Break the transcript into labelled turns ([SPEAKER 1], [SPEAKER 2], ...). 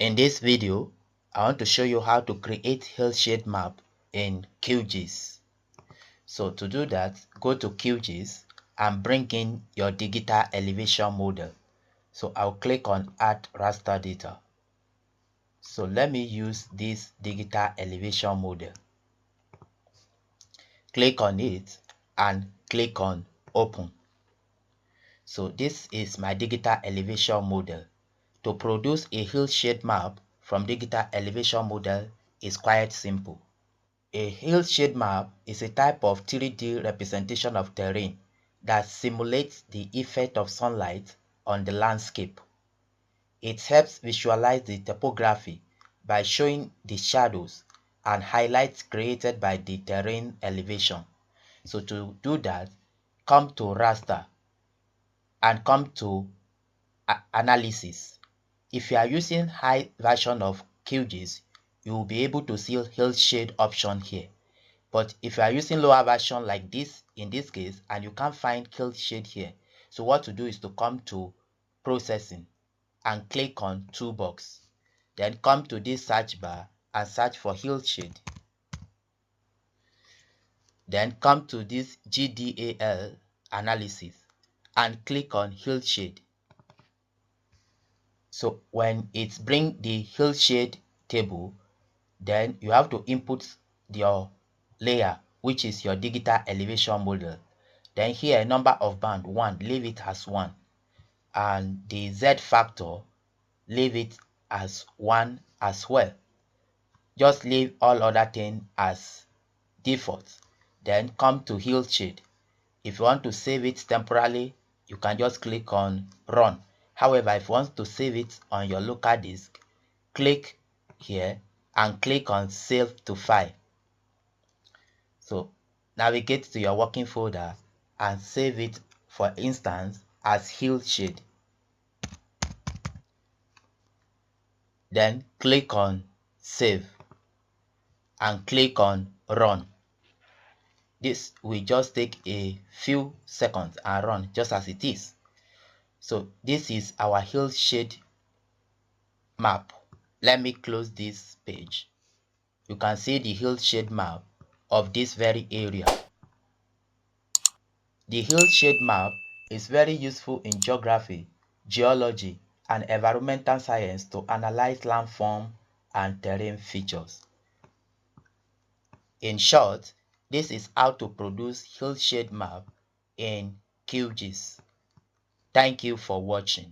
[SPEAKER 1] In this video, I want to show you how to create hillshade map in QGIS. So to do that, go to QGIS and bring in your digital elevation model. So I'll click on Add Raster Data. So let me use this digital elevation model. Click on it and click on Open. So this is my digital elevation model. To produce a hillshade map from digital elevation model is quite simple. A hillshade map is a type of 3D representation of terrain that simulates the effect of sunlight on the landscape. It helps visualize the topography by showing the shadows and highlights created by the terrain elevation. So to do that, come to raster and come to analysis. If you are using high version of QGIS, you will be able to see hillshade option here. But if you are using lower version like this, in this case, and you can't find hillshade here, so what to do is to come to processing and click on toolbox. Then come to this search bar and search for hillshade. Then come to this GDAL analysis and click on hillshade. So when it brings the hillshade table, then you have to input your layer, which is your digital elevation model. Then here, number of band 1, leave it as 1. And the Z factor, leave it as 1 as well. Just leave all other things as default. Then come to hillshade. If you want to save it temporarily, you can just click on run. However, if you want to save it on your local disk, click here and click on save to file. So navigate to your working folder and save it, for instance, as hillshade. Then click on save and click on run. This will just take a few seconds and run just as it is. So this is our hillshade map. Let me close this page. You can see the hillshade map of this very area. The hillshade map is very useful in geography, geology, and environmental science to analyze landform and terrain features. In short, this is how to produce hillshade map in QGIS. Thank you for watching.